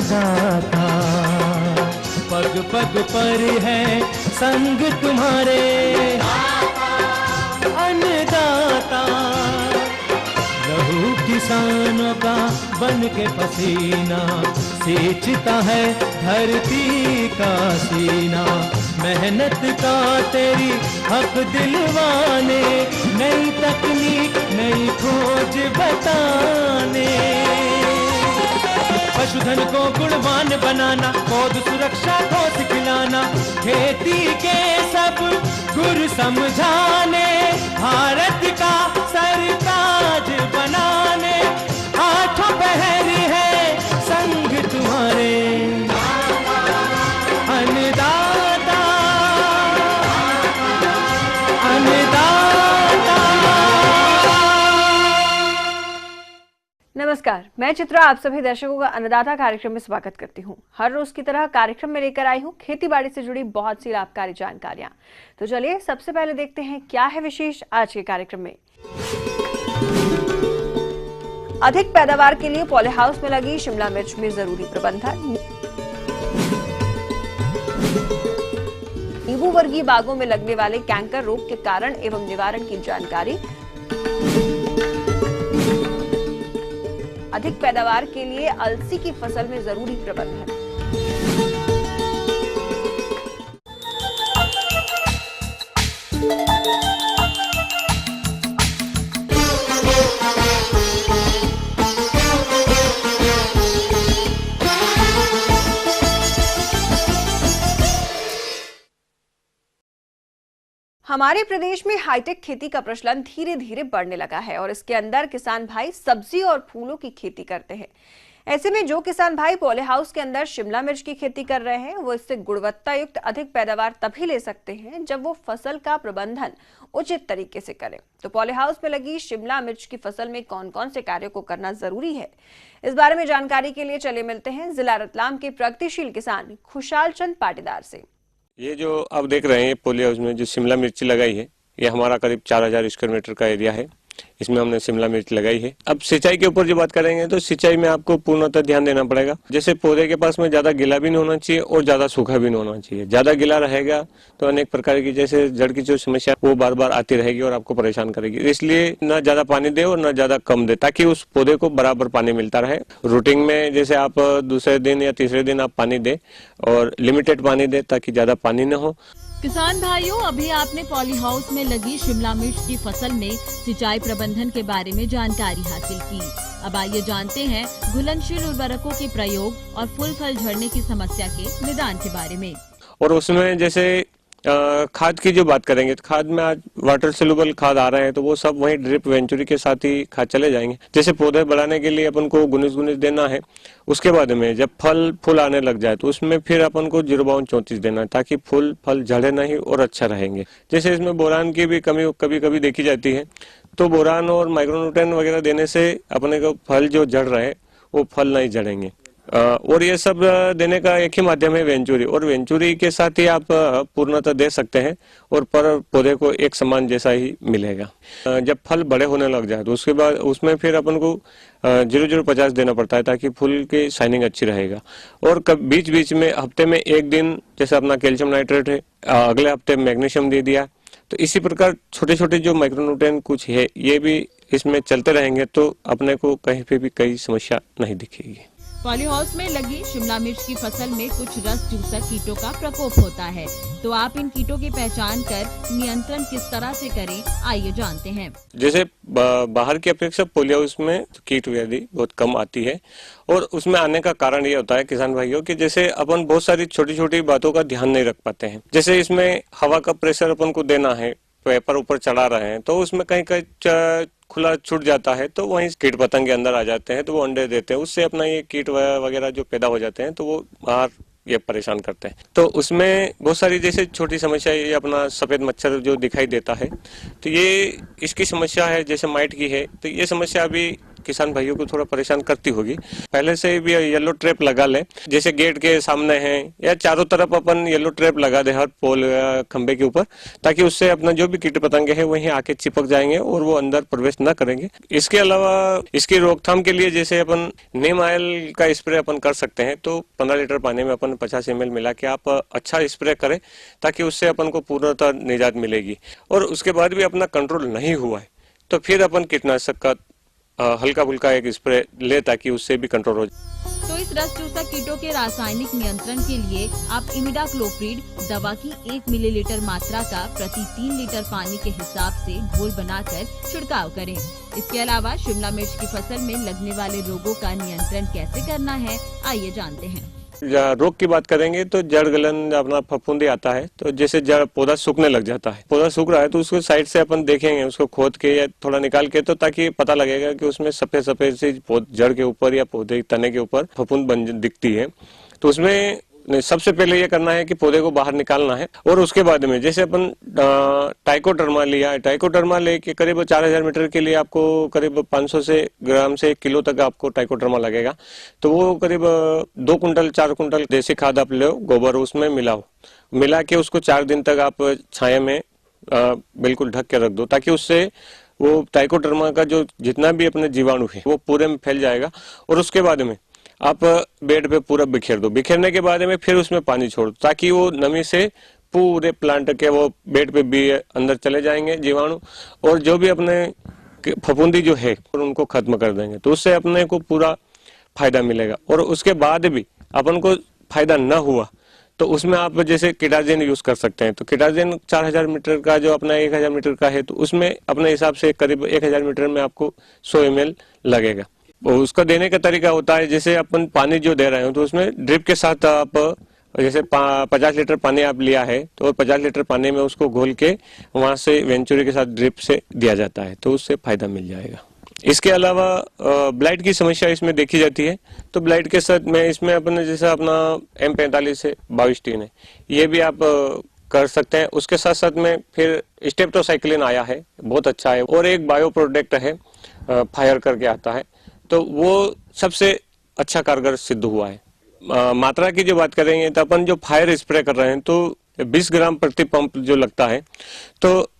अन्नदाता, पग पग पर है संग तुम्हारे अन्नदाता। लहू किसानों का बन के पसीना सींचता है धरती का सीना। मेहनत का तेरी हक दिलवाने, नई तकनीक नई खोज बताने। पशुधन को गुणवान बनाना, पौध सुरक्षा को सिखलाना, खेती के सब गुर समझाने, भारत का सरताज बनाने। हाथों पहर है संग तुम्हारे अन्नदाता, अन्नदाता। नमस्कार, मैं चित्रा आप सभी दर्शकों का अन्नदाता कार्यक्रम में स्वागत करती हूं। हर रोज की तरह कार्यक्रम में लेकर आई हूं खेती बाड़ी से जुड़ी बहुत सी लाभकारी जानकारियां। तो चलिए सबसे पहले देखते हैं क्या है विशेष आज के कार्यक्रम में। अधिक पैदावार के लिए पॉली हाउस में लगी शिमला मिर्च में जरूरी प्रबंधन। नींबू वर्गीय बागों में लगने वाले कैंकर रोग के कारण एवं निवारण की जानकारी। अधिक पैदावार के लिए अलसी की फसल में जरूरी प्रबंधन। हमारे प्रदेश में हाईटेक खेती का प्रचलन धीरे धीरे बढ़ने लगा है और इसके अंदर किसान भाई सब्जी और फूलों की खेती करते हैं। ऐसे में जो किसान भाई पॉली हाउस के अंदर शिमला मिर्च की खेती कर रहे हैं वो इससे गुणवत्ता युक्त अधिक पैदावार तभी ले सकते हैं जब वो फसल का प्रबंधन उचित तरीके से करें। तो पॉली हाउस में लगी शिमला मिर्च की फसल में कौन कौन से कार्यों को करना जरूरी है, इस बारे में जानकारी के लिए चले मिलते हैं जिला रतलाम के प्रगतिशील किसान खुशाल चंद पाटीदार से। ये जो आप देख रहे हैं पॉली हाउस में जो शिमला मिर्ची लगाई है, ये हमारा करीब 4000 स्क्वायर मीटर का एरिया है। इसमें हमने शिमला मिर्च लगाई है। अब सिंचाई के ऊपर जो बात करेंगे तो सिंचाई में आपको पूर्णतः ध्यान देना पड़ेगा। जैसे पौधे के पास में ज्यादा गीला भी नहीं होना चाहिए और ज्यादा सूखा भी नहीं होना चाहिए। ज्यादा गीला रहेगा तो अनेक प्रकार की जैसे जड़ की जो समस्या वो बार बार आती रहेगी और आपको परेशान करेगी। इसलिए न ज्यादा पानी दे और न ज्यादा कम दे, ताकि उस पौधे को बराबर पानी मिलता रहे। रूटिंग में जैसे आप दूसरे दिन या तीसरे दिन आप पानी दे और लिमिटेड पानी दे ताकि ज्यादा पानी न हो। किसान भाइयों, अभी आपने पॉली हाउस में लगी शिमला मिर्च की फसल में सिंचाई प्रबंधन के बारे में जानकारी हासिल की। अब आइए जानते हैं घुलनशील उर्वरकों के प्रयोग और फूल फल झड़ने की समस्या के निदान के बारे में। और उसमें जैसे खाद की जो बात करेंगे तो खाद में आज वाटर सोल्यूबल खाद आ रहे हैं, तो वो सब वही ड्रिप वेंचुरी के साथ ही खाद चले जाएंगे। जैसे पौधे बढ़ाने के लिए अपन को गुनिस देना है, उसके बाद में जब फल फूल आने लग जाए तो उसमें फिर अपन को 05234 देना है, ताकि फूल फल झड़े नहीं और अच्छा रहेंगे। जैसे इसमें बोरान की भी कमी कभी कभी देखी जाती है, तो बोरान और माइक्रोन्यूट्रिएंट वगैरह देने से अपने को फल जो झड़ रहे हैं वो फल नहीं झड़ेंगे। और ये सब देने का एक ही माध्यम है वेंचुरी, और वेंचुरी के साथ ही आप पूर्णतः दे सकते हैं और पर पौधे को एक समान जैसा ही मिलेगा। जब फल बड़े होने लग जाए तो उसके बाद उसमें फिर अपन को 0050 देना पड़ता है, ताकि फूल की शाइनिंग अच्छी रहेगा। और बीच बीच में हफ्ते में एक दिन जैसे अपना कैल्शियम नाइट्रेट है, अगले हफ्ते मैग्नीशियम दे दिया। तो इसी प्रकार छोटे छोटे जो माइक्रोन्यूट्रिएंट कुछ है ये भी इसमें चलते रहेंगे तो अपने को कहीं पे भी कोई समस्या नहीं दिखेगी। पॉली हाउस में लगी शिमला मिर्च की फसल में कुछ रस चूसक कीटों का प्रकोप होता है, तो आप इन कीटों की पहचान कर नियंत्रण किस तरह से करें, आइए जानते हैं। जैसे बाहर की अपेक्षा पॉली हाउस में कीट व्याधि बहुत कम आती है, और उसमें आने का कारण ये होता है किसान भाइयों कि जैसे अपन बहुत सारी छोटी छोटी बातों का ध्यान नहीं रख पाते हैं। जैसे इसमें हवा का प्रेशर अपन को देना है, पेपर ऊपर चढ़ा रहे हैं तो उसमें कहीं कहीं खुला छूट जाता है, तो वहीं कीट पतंगे अंदर आ जाते हैं, तो वो अंडे देते हैं। उससे अपना ये कीट वगैरह जो पैदा हो जाते हैं तो वो बाहर ये परेशान करते हैं। तो उसमें बहुत सारी जैसे छोटी समस्या ये अपना सफेद मच्छर जो दिखाई देता है, तो ये इसकी समस्या है। जैसे माइट की है तो ये समस्या अभी किसान भाइयों को थोड़ा परेशान करती होगी। पहले से भी येलो ट्रैप लगा लें, जैसे गेट के सामने है या चारों तरफ अपन येलो ट्रैप लगा दे हर पोल या खंबे के ऊपर, ताकि उससे अपना जो भी कीट पतंगे हैं वहीं आके चिपक जाएंगे और वो अंदर प्रवेश न करेंगे। इसके अलावा इसकी रोकथाम के लिए जैसे अपन नीम ऑयल का स्प्रे अपन कर सकते हैं, तो 15 लीटर पानी में अपन 50 ml मिला के आप अच्छा स्प्रे करें, ताकि उससे अपन को पूर्णतः निजात मिलेगी। और उसके बाद भी अपना कंट्रोल नहीं हुआ है तो फिर अपन कीटनाशक का हल्का फुल्का एक स्प्रे ले, ताकि उससे भी कंट्रोल हो जाए। तो इस रस चूसक कीटों के रासायनिक नियंत्रण के लिए आप इमिडाक्लोप्रिड दवा की 1 मिलीलीटर मात्रा का प्रति 3 लीटर पानी के हिसाब से घोल बनाकर छिड़काव करें। इसके अलावा शिमला मिर्च की फसल में लगने वाले रोगों का नियंत्रण कैसे करना है, आइए जानते हैं। रोग की बात करेंगे तो जड़ गलन अपना फफूंदी आता है, तो जैसे जड़ पौधा सूखने लग जाता है, पौधा सूख रहा है तो उसको साइड से अपन देखेंगे, उसको खोद के या थोड़ा निकाल के, तो ताकि पता लगेगा कि उसमें सफेद सफेद सी जड़ के ऊपर या पौधे तने के ऊपर फफूंद बन दिखती है। तो उसमें सबसे पहले ये करना है कि पौधे को बाहर निकालना है। और उसके बाद में जैसे अपन ट्राइकोडर्मा लिया, ट्राइकोडर्मा लेके करीब 4000 मीटर के लिए आपको करीब 500 से ग्राम से 1 किलो तक आपको ट्राइकोडर्मा लगेगा। तो वो करीब 2 कुंटल 4 कुंटल देसी खाद आप लो, गोबर उसमें मिलाओ, मिला के उसको 4 दिन तक आप छाया में बिल्कुल ढक के रख दो, ताकि उससे वो ट्राइकोडर्मा का जो जितना भी अपने जीवाणु है वो पूरे में फैल जाएगा। और उसके बाद में आप बेड पे पूरा बिखेर दो, बिखेरने के बाद में फिर उसमें पानी छोड़ दो, ताकि वो नमी से पूरे प्लांट के वो बेड पे भी अंदर चले जाएंगे जीवाणु, और जो भी अपने फफूंदी जो है उनको खत्म कर देंगे। तो उससे अपने को पूरा फायदा मिलेगा। और उसके बाद भी अपन को फायदा न हुआ तो उसमें आप जैसे किटाजिन यूज कर सकते हैं। तो किटाजिन 4000 मीटर का जो अपना 1000 मीटर का है, तो उसमें अपने हिसाब से करीब 1000 मीटर में आपको 100 ml लगेगा। उसका देने का तरीका होता है, जैसे अपन पानी जो दे रहे हो तो उसमें ड्रिप के साथ आप जैसे 50 लीटर पानी आप लिया है तो 50 लीटर पानी में उसको घोल के वहां से वेंचुरी के साथ ड्रिप से दिया जाता है, तो उससे फायदा मिल जाएगा। इसके अलावा ब्लाइट की समस्या इसमें देखी जाती है, तो ब्लाइट के साथ में इसमें अपने जैसे अपना M45 से 22 है, ये भी आप कर सकते हैं। उसके साथ साथ में फिर स्टेप्टोसाइक्लिन आया है, बहुत अच्छा है। और एक बायो प्रोडक्ट है फायर करके आता है, तो वो सबसे अच्छा कारगर सिद्ध हुआ है। मात्रा की जो बात करेंगे तो अपन जो फायर स्प्रे कर रहे हैं तो 20 ग्राम प्रति पंप जो लगता है, तो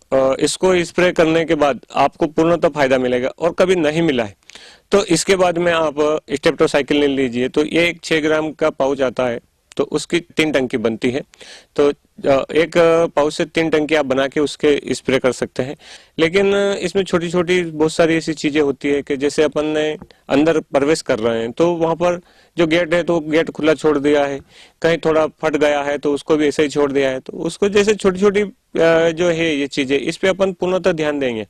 इसको स्प्रे करने के बाद आपको पूर्णतः फायदा मिलेगा। और कभी नहीं मिला है तो इसके बाद में आप स्टेप्टोसाइक्लिन लीजिए, तो ये एक 6 ग्राम का पाउच आता है, तो उसकी 3 टंकी बनती है। तो एक पाउच से 3 टंकी आप बना के उसके स्प्रे कर सकते हैं। लेकिन इसमें छोटी छोटी बहुत सारी ऐसी चीजें होती है कि जैसे अपन ने अंदर प्रवेश कर रहे हैं तो वहां पर जो गेट है तो गेट खुला छोड़ दिया है, कहीं थोड़ा फट गया है तो उसको भी ऐसे ही छोड़ दिया है, तो उसको जैसे छोटी छोटी जो है ये चीजें, इस पे अपन पूर्णतः ध्यान देंगे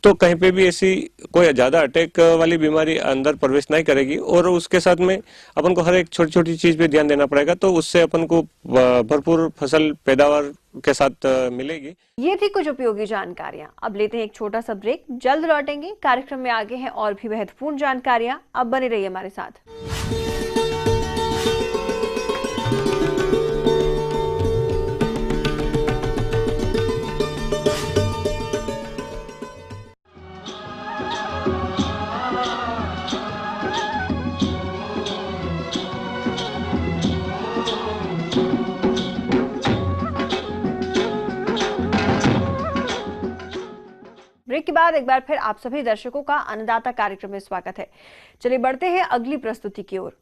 तो कहीं पे भी ऐसी कोई ज्यादा अटैक वाली बीमारी अंदर प्रवेश नहीं करेगी। और उसके साथ में अपन को हर एक छोटी छोटी चीज पे ध्यान देना पड़ेगा, तो उससे अपन को भरपूर फसल पैदावार के साथ मिलेगी। ये थी कुछ उपयोगी जानकारियां। अब लेते हैं एक छोटा सा ब्रेक, जल्द लौटेंगे। कार्यक्रम में आगे हैं और भी महत्वपूर्ण जानकारियां, अब बने रहिए हमारे साथ। ब्रेक के बाद एक बार फिर आप सभी दर्शकों का अन्नदाता कार्यक्रम में स्वागत है। चलिए बढ़ते हैं अगली प्रस्तुति की ओर।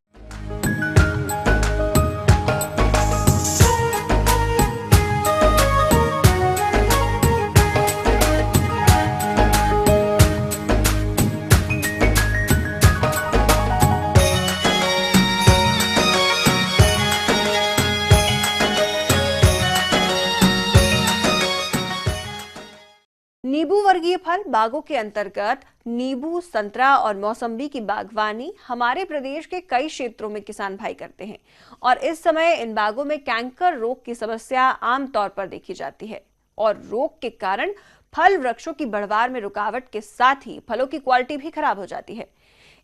नींबू वर्गीय फल बागों के अंतर्गत नींबू, संतरा और मौसम्बी की बागवानी हमारे प्रदेश के कई क्षेत्रों में किसान भाई करते हैं और इस समय इन बागों में कैंकर रोग की समस्या आमतौर पर देखी जाती है और रोग के कारण फल वृक्षों की बढ़वार में रुकावट के साथ ही फलों की क्वालिटी भी खराब हो जाती है।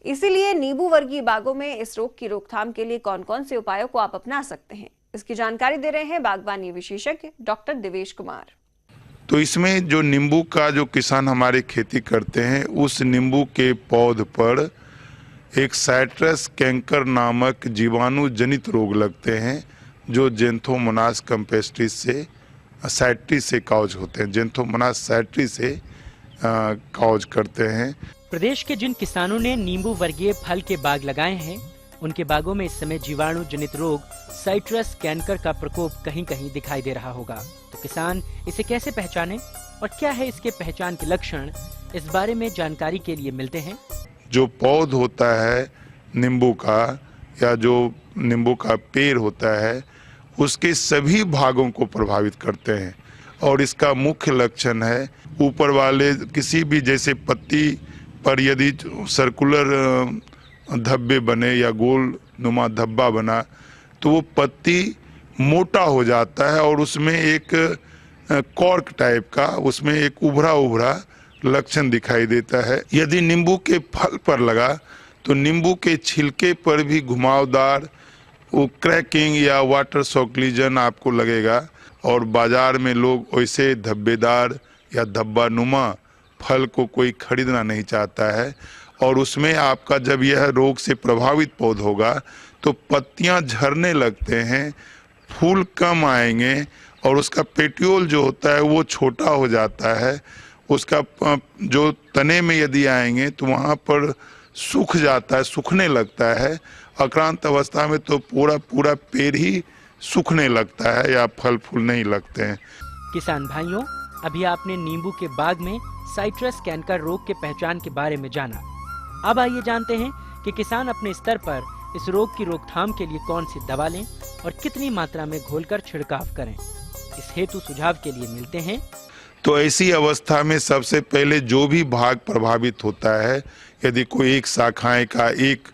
इसीलिए नींबू वर्गीय बागों में इस रोग की रोकथाम के लिए कौन कौन से उपायों को आप अपना सकते हैं, इसकी जानकारी दे रहे हैं बागवानी विशेषज्ञ डॉक्टर दिवेश कुमार। तो इसमें जो नींबू का जो किसान हमारे खेती करते हैं, उस नींबू के पौध पर एक साइट्रस कैंकर नामक जीवाणु जनित रोग लगते हैं, जो जेंथोमोनास कैम्पेस्ट्रिस से साइट्रिस से काउज होते हैं, जेंथोमोनास साइट्रिस से काउज करते हैं। प्रदेश के जिन किसानों ने नींबू वर्गीय फल के बाग लगाए हैं, उनके बागों में इस समय जीवाणु जनित रोग साइट्रस कैंकर का प्रकोप कहीं कहीं दिखाई दे रहा होगा। तो किसान इसे कैसे पहचाने और क्या है इसके पहचान के लक्षण, इस बारे में जानकारी के लिए मिलते हैं। जो पौध होता है नींबू का या जो नींबू का पेड़ होता है, उसके सभी भागों को प्रभावित करते हैं और इसका मुख्य लक्षण है ऊपर वाले किसी भी, जैसे पत्ती पर यदि सर्कुलर धब्बे बने या गोल नुमा धब्बा बना तो वो पत्ती मोटा हो जाता है और उसमें एक कॉर्क टाइप का, उसमें एक उभरा उभरा लक्षण दिखाई देता है। यदि नींबू के फल पर लगा तो नींबू के छिलके पर भी घुमावदार वो क्रैकिंग या वाटर सॉक्लीजन आपको लगेगा और बाजार में लोग वैसे धब्बेदार या धब्बा नुमा फल को कोई खरीदना नहीं चाहता है। और उसमें आपका जब यह रोग से प्रभावित पौधा होगा तो पत्तियां झड़ने लगते हैं, फूल कम आएंगे और उसका पेट्यूल जो होता है वो छोटा हो जाता है। उसका जो तने में यदि आएंगे तो वहाँ पर सूख जाता है, सूखने लगता है। आक्रांत अवस्था में तो पूरा पेड़ ही सूखने लगता है या फल फूल नहीं लगते हैं। किसान भाइयों, अभी आपने नींबू के बाग में साइट्रस कैंकर रोग के पहचान के बारे में जाना। अब आइए जानते हैं कि किसान अपने स्तर पर इस रोग की रोकथाम के लिए कौन सी दवा लें और कितनी मात्रा में घोलकर छिड़काव करें। इस हेतु सुझाव के लिए मिलते हैं। तो ऐसी अवस्था में सबसे पहले जो भी भाग प्रभावित होता है, यदि कोई एक शाखाएं का एक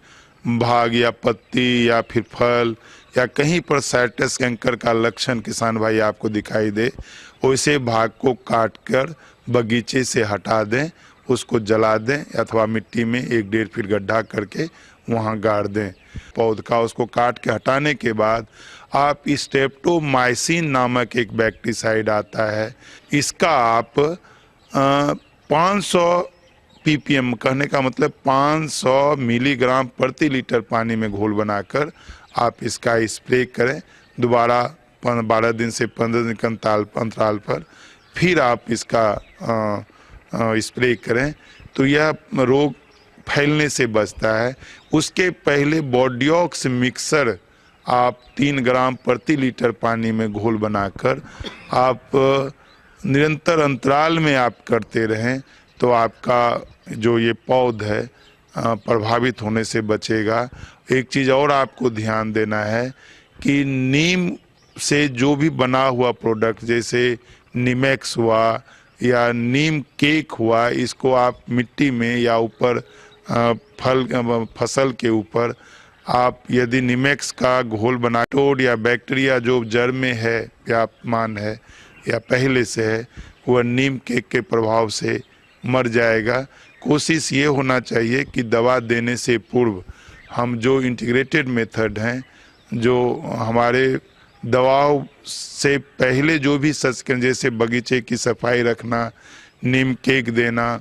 भाग या पत्ती या फिर फल या कहीं पर साइट्रस कैंकर का लक्षण किसान भाई आपको दिखाई दे, वैसे भाग को काट कर बगीचे से हटा दें, उसको जला दें अथवा मिट्टी में 1-1.5 फीट गड्ढा करके वहाँ गाड़ दें पौध का। उसको काट के हटाने के बाद आप स्ट्रेप्टोमाइसिन नामक एक बैक्टीसाइड आता है, इसका आप 500 ppm, कहने का मतलब 500 मिलीग्राम प्रति लीटर पानी में घोल बनाकर आप इसका स्प्रे करें। दोबारा 12 दिन से 15 दिन के अंतराल पर फिर आप इसका स्प्रे करें तो यह रोग फैलने से बचता है। उसके पहले बोर्डियोक्स मिक्सर आप 3 ग्राम प्रति लीटर पानी में घोल बनाकर आप निरंतर अंतराल में आप करते रहें तो आपका जो ये पौध है प्रभावित होने से बचेगा। एक चीज़ और आपको ध्यान देना है कि नीम से जो भी बना हुआ प्रोडक्ट जैसे नीमेक्स हुआ या नीम केक हुआ, इसको आप मिट्टी में या ऊपर फसल के ऊपर आप यदि नीमेक्स का घोल बना टोड या बैक्टीरिया जो जड़ में है व्यापमान है या पहले से है, वह नीम केक के प्रभाव से मर जाएगा। कोशिश ये होना चाहिए कि दवा देने से पूर्व हम जो इंटीग्रेटेड मेथड हैं, जो हमारे दवाओं से पहले जो भी संस्करण जैसे बगीचे की सफाई रखना, नीम केक देना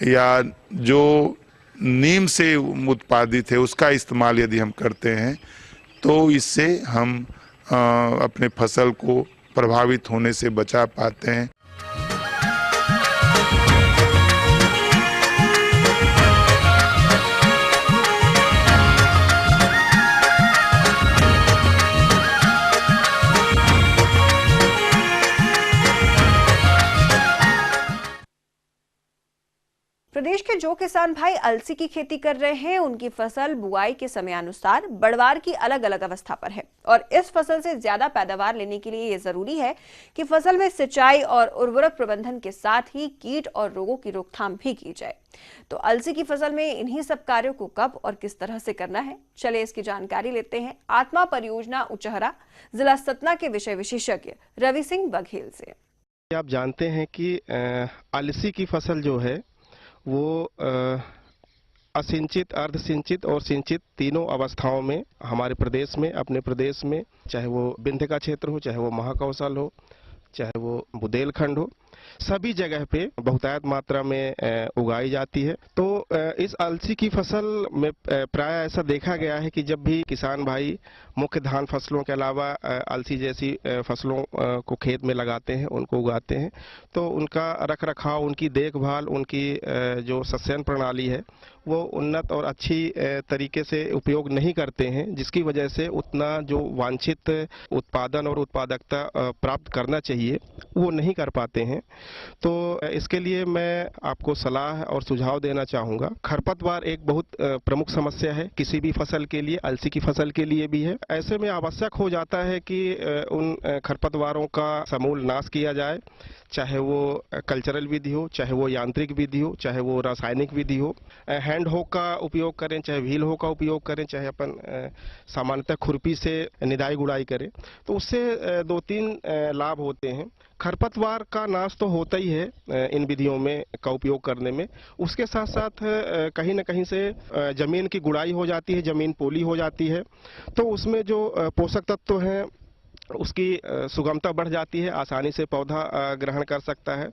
या जो नीम से उत्पादित है उसका इस्तेमाल यदि हम करते हैं तो इससे हम अपने फसल को प्रभावित होने से बचा पाते हैं। प्रदेश के जो किसान भाई अलसी की खेती कर रहे हैं, उनकी फसल बुआई के समयानुसार बढ़वार की अलग अलग अवस्था पर है और इस फसल से ज्यादा पैदावार लेने के लिए ये जरूरी है कि फसल में सिंचाई और उर्वरक प्रबंधन के साथ ही कीट और रोगों की रोकथाम भी की जाए। तो अलसी की फसल में इन्हीं सब कार्यों को कब और किस तरह से करना है, चले इसकी जानकारी लेते हैं आत्मा परियोजना उचहरा जिला सतना के विषय विशेषज्ञ रवि सिंह बघेल से। आप जानते हैं कि अलसी की फसल जो है वो असिंचित, अर्धसिंचित और सिंचित तीनों अवस्थाओं में हमारे प्रदेश में, अपने प्रदेश में, चाहे वो विंध्य का क्षेत्र हो, चाहे वो महाकौशल हो, चाहे वो बुंदेलखंड हो, सभी जगह पे बहुतायत मात्रा में उगाई जाती है। तो इस अलसी की फसल में प्राय ऐसा देखा गया है कि जब भी किसान भाई मुख्य धान फसलों के अलावा अलसी जैसी फसलों को खेत में लगाते हैं, उनको उगाते हैं, तो उनका रख रखाव, उनकी देखभाल, उनकी जो सस्यन प्रणाली है वो उन्नत और अच्छी तरीके से उपयोग नहीं करते हैं, जिसकी वजह से उतना जो वांछित उत्पादन और उत्पादकता प्राप्त करना चाहिए वो नहीं कर पाते हैं। तो इसके लिए मैं आपको सलाह और सुझाव देना चाहूँगा। खरपतवार एक बहुत प्रमुख समस्या है किसी भी फसल के लिए, अलसी की फसल के लिए भी है। ऐसे में आवश्यक हो जाता है कि उन खरपतवारों का समूल नाश किया जाए, चाहे वो कल्चरल विधि हो, चाहे वो यांत्रिक विधि हो, चाहे वो रासायनिक विधि हो। हैंड होक का उपयोग करें, चाहे व्हील होक का उपयोग करें, चाहे अपन सामान्यतः खुरपी से निदाई गुड़ाई करें, तो उससे 2-3 लाभ होते हैं। खरपतवार का नाश तो होता ही है इन विधियों में का उपयोग करने में, उसके साथ साथ कहीं न कहीं से जमीन की गुड़ाई हो जाती है, जमीन पोली हो जाती है, तो उसमें जो पोषक तत्व हैं उसकी सुगमता बढ़ जाती है, आसानी से पौधा ग्रहण कर सकता है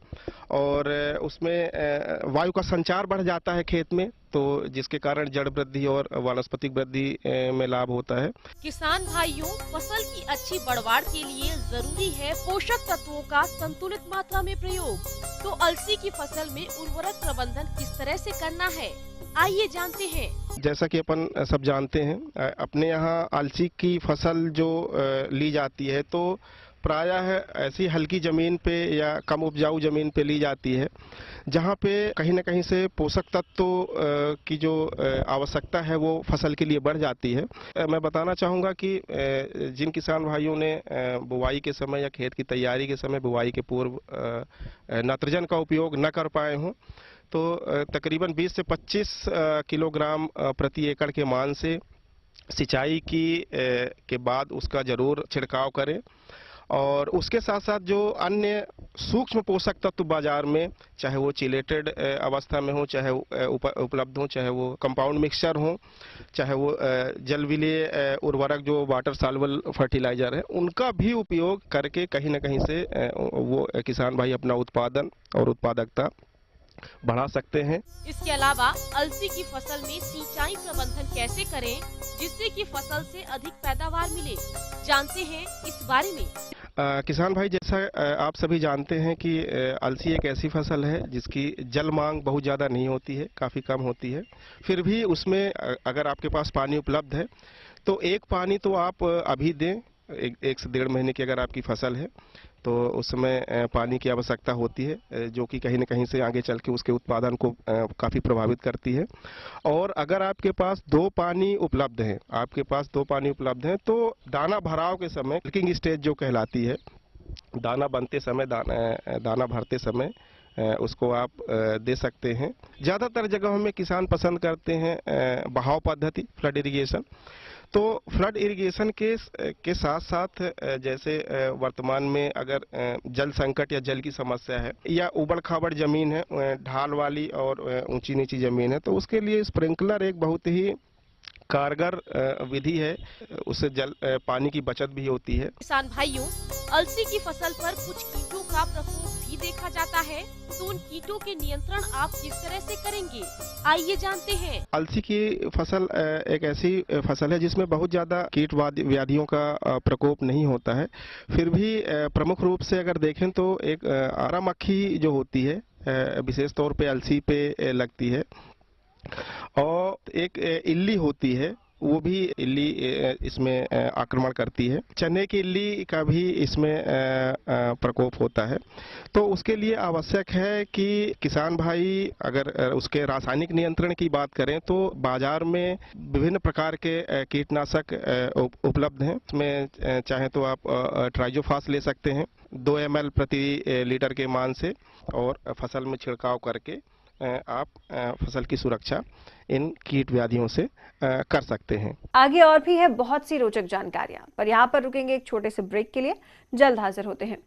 और उसमें वायु का संचार बढ़ जाता है खेत में, तो जिसके कारण जड़ वृद्धि और वानस्पतिक वृद्धि में लाभ होता है। किसान भाइयों, फसल की अच्छी बढ़वाड़ के लिए जरूरी है पोषक तत्वों का संतुलित मात्रा में प्रयोग। तो अलसी की फसल में उर्वरक प्रबंधन किस तरह से करना है, आइए जानते हैं। जैसा कि अपन सब जानते हैं, अपने यहाँ अलसी की फसल जो ली जाती है तो प्रायः ऐसी हल्की ज़मीन पे या कम उपजाऊ ज़मीन पे ली जाती है जहाँ पे कहीं न कहीं से पोषक तत्वों की जो आवश्यकता है वो फसल के लिए बढ़ जाती है। मैं बताना चाहूँगा कि जिन किसान भाइयों ने बुवाई के समय या खेत की तैयारी के समय बुवाई के पूर्व नाइट्रोजन का उपयोग न कर पाए हों, तो तकरीबन 20 से 25 किलोग्राम प्रति एकड़ के मान से सिंचाई के बाद उसका ज़रूर छिड़काव करें। और उसके साथ साथ जो अन्य सूक्ष्म पोषक तत्व बाजार में, चाहे वो चिलेटेड अवस्था में हो, चाहे उपलब्ध हो, चाहे वो कंपाउंड मिक्सचर हो, चाहे वो जल विलेय उर्वरक जो वाटर सॉल्युबल फर्टिलाइजर है, उनका भी उपयोग करके कहीं न कहीं से वो किसान भाई अपना उत्पादन और उत्पादकता बढ़ा सकते हैं। इसके अलावा अलसी की फसल में सिंचाई प्रबंधन कैसे करें जिससे कि फसल से अधिक पैदावार मिले, जानते हैं इस बारे में। किसान भाई, जैसा आप सभी जानते हैं कि अलसी एक ऐसी फसल है जिसकी जल मांग बहुत ज़्यादा नहीं होती है, काफ़ी कम होती है। फिर भी उसमें अगर आपके पास पानी उपलब्ध है तो एक पानी तो आप अभी दें, 1 से 1.5 महीने की अगर आपकी फसल है तो उस समय पानी की आवश्यकता होती है, जो कि कहीं न कहीं से आगे चल के उसके उत्पादन को काफ़ी प्रभावित करती है। और अगर आपके पास 2 पानी उपलब्ध हैं, तो दाना भराव के समय, मिल्किंग स्टेज जो कहलाती है, दाना बनते समय, दाना भरते समय उसको आप दे सकते हैं। ज़्यादातर जगहों में किसान पसंद करते हैं बहाव पद्धति, फ्लड इरिगेशन। तो फ्लड इरिगेशन के साथ साथ जैसे वर्तमान में अगर जल संकट या जल की समस्या है या उबड़ खाबड़ जमीन है, ढाल वाली और ऊंची नीची जमीन है, तो उसके लिए स्प्रिंकलर एक बहुत ही कारगर विधि है, उससे पानी की बचत भी होती है। किसान भाइयों, अलसी की फसल पर कुछ कीटों का प्रकोप भी देखा जाता है, तो उन कीटों के नियंत्रण आप किस तरह से करेंगे, आइए जानते हैं। अलसी की फसल एक ऐसी फसल है जिसमें बहुत ज्यादा कीट व्याधियों का प्रकोप नहीं होता है। फिर भी प्रमुख रूप से अगर देखें तो एक आरा मक्खी जो होती है विशेष तौर पे अलसी पे लगती है, और एक इल्ली होती है, वो भी इल्ली इसमें आक्रमण करती है। चने की इल्ली का भी इसमें प्रकोप होता है। तो उसके लिए आवश्यक है कि किसान भाई अगर उसके रासायनिक नियंत्रण की बात करें तो बाजार में विभिन्न प्रकार के कीटनाशक उपलब्ध हैं। उसमें चाहे तो आप ट्राइजोफास ले सकते हैं 2 ml प्रति लीटर के मान से, और फसल में छिड़काव करके आप फसल की सुरक्षा इन कीट व्याधियों से कर सकते हैं। आगे और भी है बहुत सी रोचक जानकारियां, पर यहाँ पर रुकेंगे एक छोटे से ब्रेक के लिए, जल्द हाजिर होते हैं।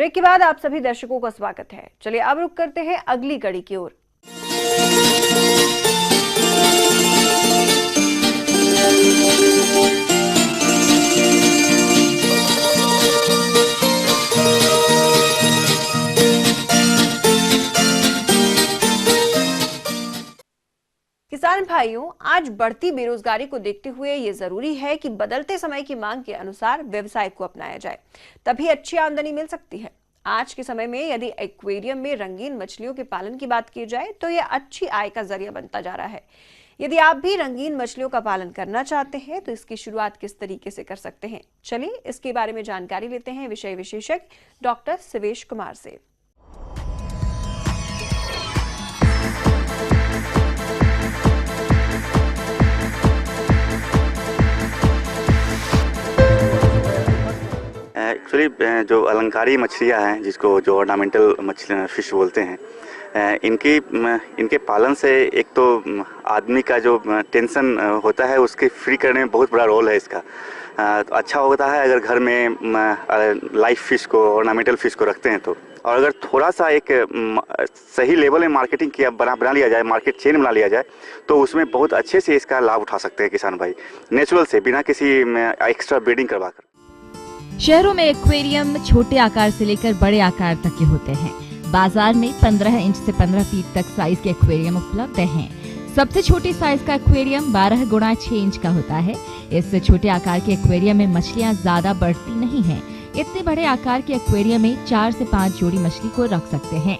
ब्रेक के बाद आप सभी दर्शकों का स्वागत है। चलिए अब रुक करते हैं अगली कड़ी की ओर। किसान भाइयों, आज बढ़ती बेरोजगारी को देखते हुए ये जरूरी है कि बदलते समय की मांग के अनुसार व्यवसाय को अपनाया जाए, तभी अच्छी आमदनी मिल सकती है। आज के समय में यदि एक्वेरियम में रंगीन मछलियों के पालन की बात की जाए तो यह अच्छी आय का जरिया बनता जा रहा है। यदि आप भी रंगीन मछलियों का पालन करना चाहते हैं तो इसकी शुरुआत किस तरीके से कर सकते हैं, चलिए इसके बारे में जानकारी लेते हैं विषय विशेषज्ञ डॉक्टर शिवेश कुमार से। एक्चुअली जो अलंकारी मछलियाँ हैं, जिसको जो ऑर्नामेंटल मछली फिश बोलते हैं, इनके पालन से एक तो आदमी का जो टेंशन होता है उसके फ्री करने में बहुत बड़ा रोल है इसका। तो अच्छा होता है अगर घर में लाइव फिश को, ऑर्नामेंटल फिश को रखते हैं तो। और अगर थोड़ा सा एक सही लेवल में मार्केटिंग किया बना लिया जाए, मार्केट चेन बना लिया जाए, तो उसमें बहुत अच्छे से इसका लाभ उठा सकते हैं किसान भाई, नेचुरल से, बिना किसी एक्स्ट्रा ब्रीडिंग करवाकर। शहरों में एक्वेरियम छोटे आकार से लेकर बड़े आकार तक के होते हैं। बाजार में 15 इंच से 15 फीट तक साइज के एक्वेरियम उपलब्ध हैं। सबसे छोटे साइज का एक्वेरियम 12 गुणा 6 इंच का होता है। इससे छोटे आकार के एक्वेरियम में मछलियां ज्यादा बढ़ती नहीं हैं। इतने बड़े आकार के एक्वेरियम में 4 से 5 जोड़ी मछली को रख सकते हैं।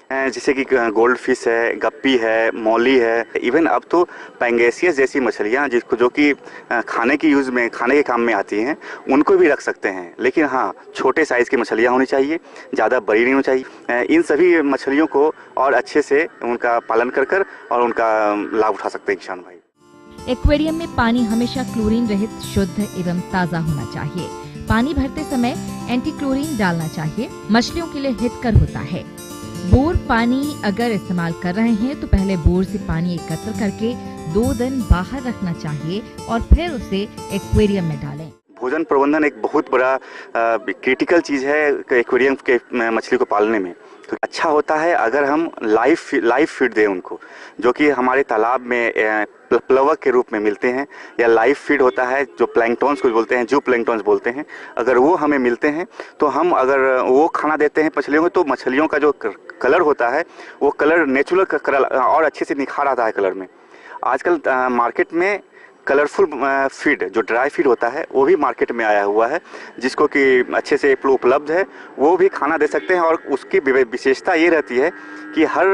जैसे कि गोल्ड फिश है, गप्पी है, मौली है, इवन अब तो पैंगेसियस जैसी मछलियाँ जिसको जो कि खाने के काम में आती हैं, उनको भी रख सकते हैं। लेकिन हाँ, छोटे साइज़ की मछलियाँ होनी चाहिए, ज़्यादा बड़ी नहीं होनी चाहिए। इन सभी मछलियों को और अच्छे से उनका पालन कर और उनका लाभ उठा सकते हैं किसान भाई। एक्वेरियम में पानी हमेशा क्लोरीन रहित, शुद्ध एवं ताज़ा होना चाहिए। पानी भरते समय एंटी क्लोरीन डालना चाहिए। मछलियों के लिए हितकर होता है। बोर पानी अगर इस्तेमाल कर रहे हैं तो पहले बोर से पानी एकत्र करके 2 दिन बाहर रखना चाहिए और फिर उसे एक्वेरियम में डालें। भोजन प्रबंधन एक बहुत बड़ा क्रिटिकल चीज़ है एक्वेरियम के मछली को पालने में। तो अच्छा होता है अगर हम लाइव फीड दें उनको, जो कि हमारे तालाब में प्लवक के रूप में मिलते हैं, या लाइव फीड होता है जो प्लैंकटॉन्स को बोलते हैं, जू प्लैंकटॉन्स बोलते हैं। अगर वो हमें मिलते हैं तो हम अगर वो खाना देते हैं मछलियों को, तो मछलियों का जो कलर होता है वो कलर नेचुरल कलर और अच्छे से निखार आता है कलर में। आजकल मार्केट में कलरफुल फीड, जो ड्राई फीड होता है, वो भी मार्केट में आया हुआ है, जिसको कि अच्छे से उपलब्ध है। वो भी खाना दे सकते हैं और उसकी विशेषता ये रहती है कि हर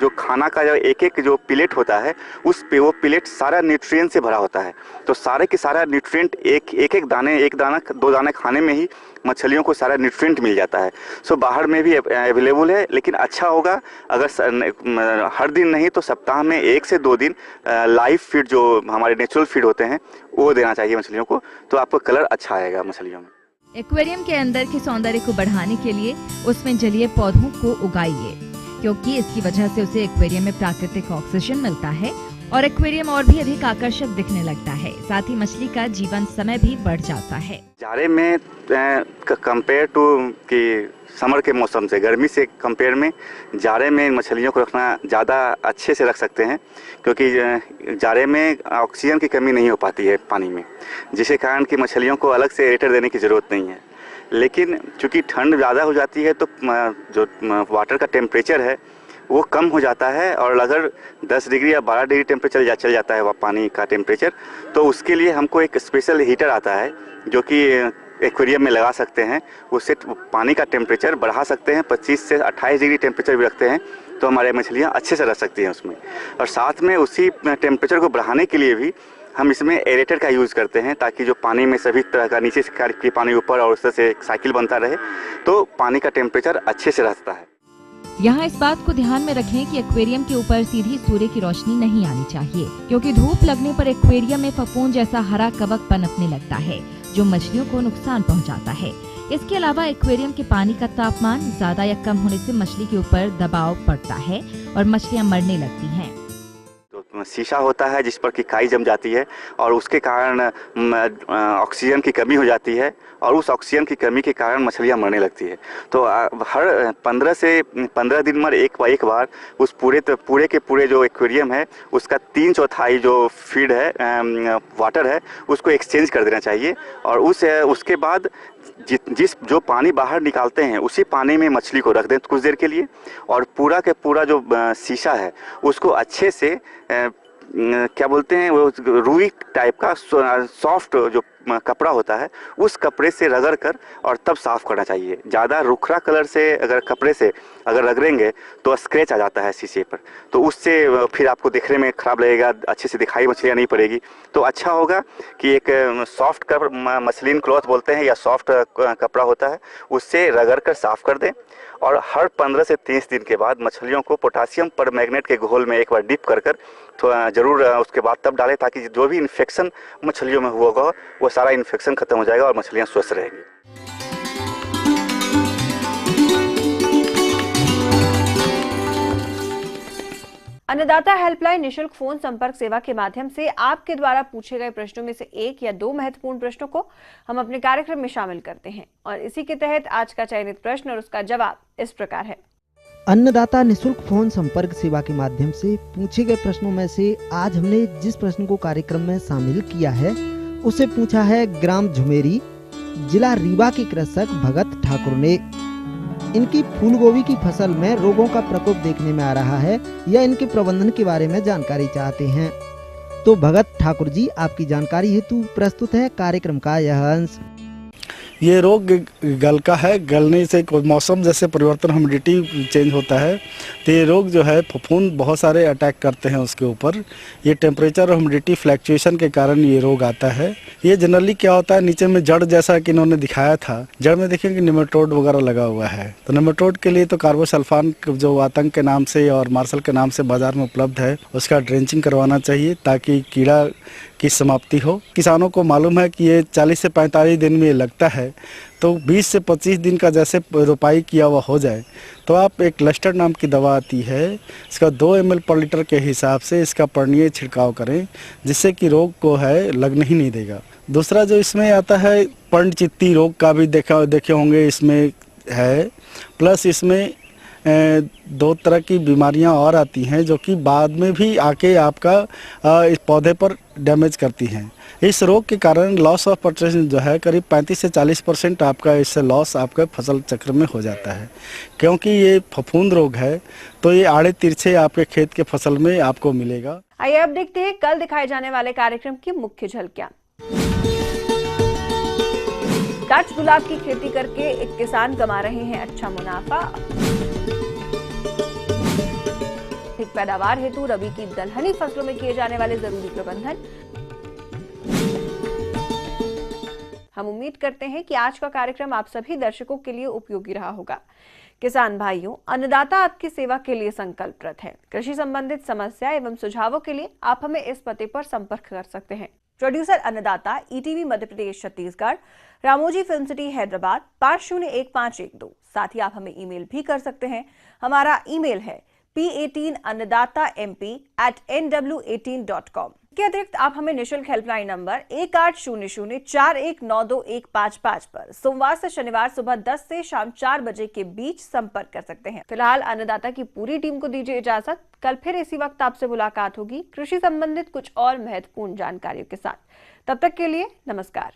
जो खाना का जो एक जो प्लेट होता है, वो प्लेट सारा न्यूट्रिएंट से भरा होता है। तो सारे के सारा न्यूट्रिएंट एक दाना 2 दाना खाने में ही मछलियों को सारा न्यूट्रिएंट मिल जाता है। सो बाहर में भी अवेलेबल है, लेकिन अच्छा होगा अगर हर दिन नहीं तो सप्ताह में 1 से 2 दिन लाइव फीड, जो हमारे नेचुरल फीड होते हैं, वो देना चाहिए मछलियों को, तो आपको कलर अच्छा आएगा मछलियों में। एक्वेरियम के अंदर के सौंदर्य को बढ़ाने के लिए उसमें जलीय पौधों को उगाइए, क्योंकि इसकी वजह से उसे एक्वेरियम में प्राकृतिक ऑक्सीजन मिलता है और एक्वेरियम और भी अधिक आकर्षक दिखने लगता है। साथ ही मछली का जीवन समय भी बढ़ जाता है। जाड़े में कंपेयर टू कि समर के मौसम से, गर्मी से कंपेयर में जाड़े में मछलियों को रखना ज़्यादा अच्छे से रख सकते हैं, क्योंकि जाड़े में ऑक्सीजन की कमी नहीं हो पाती है पानी में, जिसके कारण कि मछलियों को अलग से एरेटर देने की ज़रूरत नहीं है। लेकिन चूँकि ठंड ज़्यादा हो जाती है तो जो वाटर का टेम्परेचर है वो कम हो जाता है, और अगर 10 डिग्री या 12 डिग्री टेम्परेचर चल जाता है वह पानी का टेम्परेचर, तो उसके लिए हमको एक स्पेशल हीटर आता है जो कि एक्वेरियम में लगा सकते हैं। उससे पानी का टेम्परेचर बढ़ा सकते हैं, 25 से 28 डिग्री टेम्परेचर भी रखते हैं, तो हमारे मछलियाँ अच्छे से रह सकती हैं उसमें। और साथ में उसी टेम्परेचर को बढ़ाने के लिए भी हम इसमें एरेटर का यूज़ करते हैं, ताकि जो पानी में सभी तरह का नीचे से पानी ऊपर और उस तरह से साइकिल बनता रहे, तो पानी का टेम्परेचर अच्छे से रहता है। यहाँ इस बात को ध्यान में रखें कि एक्वेरियम के ऊपर सीधी सूर्य की रोशनी नहीं आनी चाहिए, क्योंकि धूप लगने पर एक्वेरियम में फफूंद जैसा हरा कवक पनपने लगता है, जो मछलियों को नुकसान पहुँचाता है। इसके अलावा एक्वेरियम के पानी का तापमान ज्यादा या कम होने से मछली के ऊपर दबाव पड़ता है और मछलियाँ मरने लगती हैं। शीशा होता है जिस पर कि काई जम जाती है और उसके कारण ऑक्सीजन की कमी हो जाती है और उस ऑक्सीजन की कमी के कारण मछलियां मरने लगती है। तो हर 15 से 15 दिन में एक बार उस पूरे के पूरे जो एक्वेरियम है उसका 3/4 जो फीड है वाटर है उसको एक्सचेंज कर देना चाहिए और उसके बाद जो पानी बाहर निकालते हैं उसी पानी में मछली को रख दें कुछ देर के लिए और पूरा के पूरा जो शीशा है उसको अच्छे से क्या बोलते हैं वो रुई टाइप का सॉफ्ट जो कपड़ा होता है उस कपड़े से रगड़ कर और तब साफ करना चाहिए। ज़्यादा रुखरा कलर से अगर कपड़े से अगर रगड़ेंगे तो स्क्रैच आ जाता है शीशे पर, तो उससे फिर आपको देखने में ख़राब लगेगा, अच्छे से दिखाई मछलियाँ नहीं पड़ेगी। तो अच्छा होगा कि एक सॉफ्ट मसलिन क्लॉथ बोलते हैं या सॉफ्ट कपड़ा होता है उससे रगड़ कर साफ कर दें और हर 15 से 30 दिन के बाद मछलियों को पोटासियम परमैंगनेट के घोल में एक बार डिप कर तो ज़रूर उसके बाद तब डालें ताकि जो भी इन्फेक्शन मछलियों में हुआ होगा वो सारा इन्फेक्शन खत्म हो जाएगा और मछलियाँ स्वस्थ रहेंगी। अन्नदाता हेल्पलाइन निशुल्क फोन संपर्क सेवा के माध्यम से आपके द्वारा पूछे गए प्रश्नों में से 1 या 2 महत्वपूर्ण प्रश्नों को हम अपने कार्यक्रम में शामिल करते हैं और इसी के तहत आज का चयनित प्रश्न और उसका जवाब इस प्रकार है। अन्नदाता निशुल्क फोन संपर्क सेवा के माध्यम से पूछे गए प्रश्नों में से आज हमने जिस प्रश्न को कार्यक्रम में शामिल किया है उसे पूछा है ग्राम झुमेरी, जिला रीवा के कृषक भगत ठाकुर ने। इनकी फूलगोभी की फसल में रोगों का प्रकोप देखने में आ रहा है या इनके प्रबंधन के बारे में जानकारी चाहते हैं। तो भगत ठाकुर जी, आपकी जानकारी हेतु प्रस्तुत है कार्यक्रम का यह अंश। ये रोग गल का है, गलने से मौसम जैसे परिवर्तन ह्यूमिडिटी चेंज होता है तो ये रोग जो है फफूंद बहुत सारे अटैक करते हैं उसके ऊपर। ये टेम्परेचर और ह्यूमिडिटी फ्लैक्चुएशन के कारण ये रोग आता है। ये जनरली क्या होता है, नीचे में जड़ जैसा कि इन्होंने दिखाया था, जड़ में देखिए कि निमेटोड वगैरह लगा हुआ है। तो निमेटोड के लिए तो कार्बोसल्फान जो आतंक के नाम से और मार्शल के नाम से बाजार में उपलब्ध है उसका ड्रेंचिंग करवाना चाहिए ताकि कीड़ा की समाप्ति हो। किसानों को मालूम है कि ये 40 से 45 दिन में लगता है, तो 20 से 25 दिन का जैसे रोपाई किया हुआ हो जाए तो आप एक लस्टर नाम की दवा आती है, इसका 2 ml पर लीटर के हिसाब से इसका पर्णीय छिड़काव करें जिससे कि रोग को है लगने ही नहीं देगा। दूसरा जो इसमें आता है पर्णचित्ती रोग का भी देखे होंगे इसमें है, प्लस इसमें 2 तरह की बीमारियां और आती हैं जो कि बाद में भी आके आपका इस पौधे पर डैमेज करती हैं। इस रोग के कारण लॉस ऑफ प्रोडक्शन जो है करीब 35 से 40% आपका इससे लॉस आपके फसल चक्र में हो जाता है। क्योंकि ये फफूंद रोग है तो ये आड़े तिरछे आपके खेत के फसल में आपको मिलेगा। आइए अब देखते हैं कल दिखाए जाने वाले कार्यक्रम की मुख्य झलकियां। डच गुलाब की खेती करके एक किसान कमा रहे हैं अच्छा मुनाफा। अधिक पैदावार हेतु रबी की दलहनी फसलों में किए जाने वाले जरूरी प्रबंधन। हम उम्मीद करते हैं कि आज का कार्यक्रम आप सभी दर्शकों के लिए उपयोगी रहा होगा। किसान भाइयों, अन्नदाता आपकी सेवा के लिए संकल्परत है। कृषि संबंधित समस्या एवं सुझावों के लिए आप हमें इस पते पर संपर्क कर सकते हैं। प्रोड्यूसर अन्नदाता, ETV Madhya Pradesh Chhattisgarh, Ramoji film city Hyderabad 501512। साथ ही आप हमें ईमेल भी कर सकते हैं। हमारा ईमेल है p18annadatamp@nw18.com। के अतिरिक्त आप हमें निशुल्क हेल्पलाइन नंबर 1800419215 पर सोमवार से शनिवार सुबह 10 से शाम 4 बजे के बीच संपर्क कर सकते हैं। फिलहाल अन्नदाता की पूरी टीम को दीजिए इजाजत। कल फिर इसी वक्त आपसे मुलाकात होगी कृषि संबंधित कुछ और महत्वपूर्ण जानकारियों के साथ। तब तक के लिए नमस्कार।